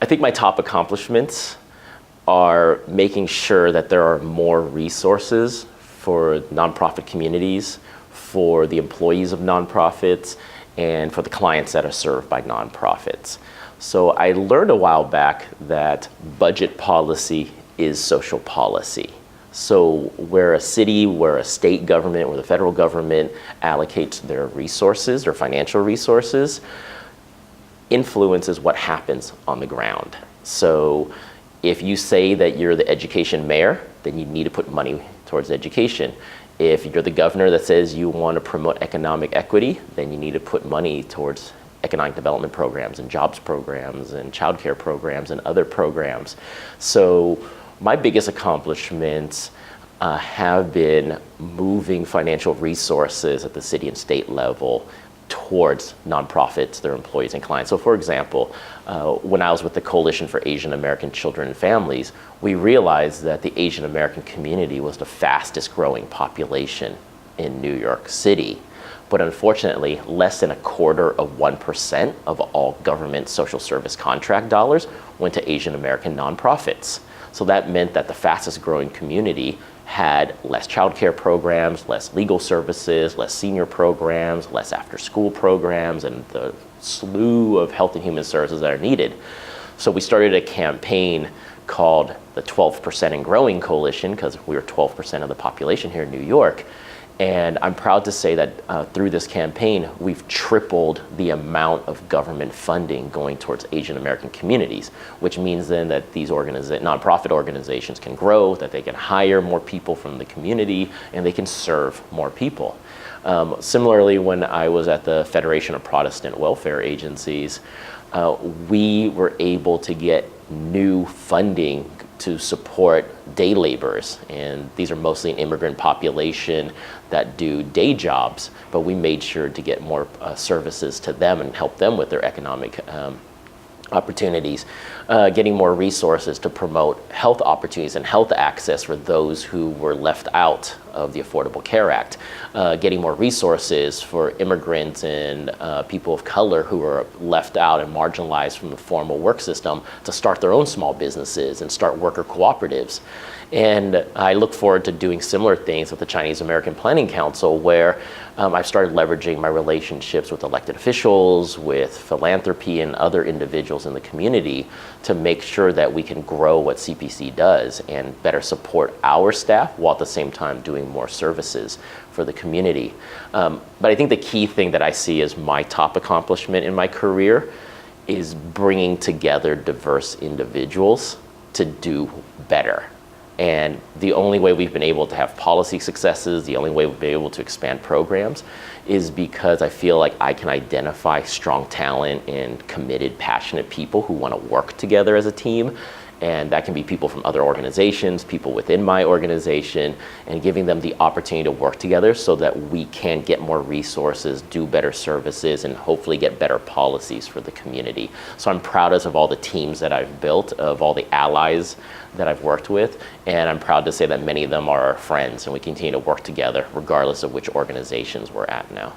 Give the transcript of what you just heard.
think my top accomplishments are making sure that there are more resources for nonprofit communities, for the employees of nonprofits, and for the clients that are served by nonprofits. So I learned a while back that budget policy is social policy. So where a city, where a state government, where the federal government allocates their resources, their financial resources, influences what happens on the ground. So if you say that you're the education mayor, then you need to put money towards education. If you're the governor that says you want to promote economic equity, then you need to put money towards economic development programs and jobs programs and childcare programs and other programs. So my biggest accomplishments have been moving financial resources at the city and state level towards nonprofits, their employees and clients. So for example, when I was with the Coalition for Asian American Children and Families, we realized that the Asian American community was the fastest growing population in New York City. But unfortunately, less than 0.25% of all government social service contract dollars went to Asian American nonprofits. So that meant that the fastest growing community had less childcare programs, less legal services, less senior programs, less after school programs, and the slew of health and human services that are needed. So we started a campaign called the 12% and Growing Coalition, because we were 12% of the population here in New York. And I'm proud to say that through this campaign, we've tripled the amount of government funding going towards Asian American communities, which means then that these nonprofit organizations can grow, that they can hire more people from the community, and they can serve more people. Similarly, when I was at the Federation of Protestant Welfare Agencies, we were able to get new funding to support day laborers, and these are mostly an immigrant population that do day jobs, but we made sure to get more services to them and help them with their economic opportunities, getting more resources to promote health opportunities and health access for those who were left out of the Affordable Care Act, getting more resources for immigrants and people of color who are left out and marginalized from the formal work system to start their own small businesses and start worker cooperatives. And I look forward to doing similar things with the Chinese American Planning Council, where I've started leveraging my relationships with elected officials, with philanthropy and other individuals in the community to make sure that we can grow what CPC does and better support our staff while at the same time doing more services for the community. But I think the key thing that I see as my top accomplishment in my career is bringing together diverse individuals to do better. And the only way we've been able to have policy successes, the only way we've been able to expand programs is because I feel like I can identify strong talent and committed, passionate people who want to work together as a team. And that can be people from other organizations, people within my organization, and giving them the opportunity to work together so that we can get more resources, do better services, and hopefully get better policies for the community. So I'm proud of all the teams that I've built, of all the allies that I've worked with, and I'm proud to say that many of them are our friends, and we continue to work together regardless of which organizations we're at now.